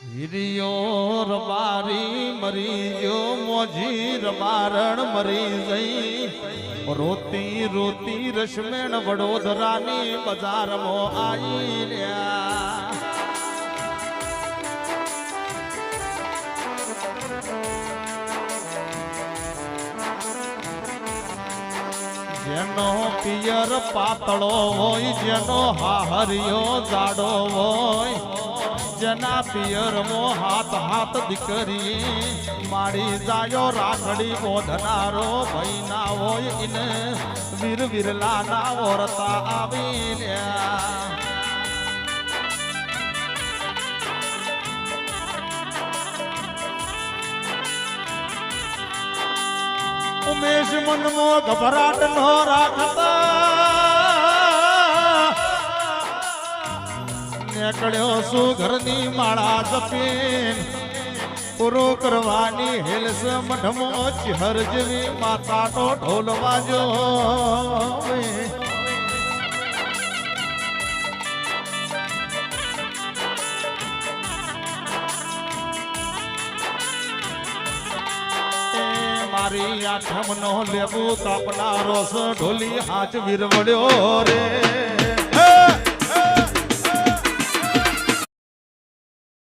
હિરિયો રબારી મરી ગયો મોજી રબારણ મરી જઈ રોતી રોતી રશ્મેણ વડોદરાની બજારમાં આવી રહ્યા જેનો પિયર પાતળો હોય જેનો હાહરિયો જાડો હોય જેના પિયરમાં હાથ હાથ દીકરી મારી જાયો રાખડી બોધનારો ભાઈ ના હોય ઇને વીર વિરલા ના ઓરતા આવી લ્યા ઉમેશ મનમો ગભરાટ નો રાખતા નીકળ્યો શું ઘરની માળા જપીન પૂરો કરવાની હેલસ મઢમો ચહર જેવી માતા તો ઢોલવાજો મારી આઠમનો લેબુ કાપનારો ઢોલી હાથ વિરવડ્યો રે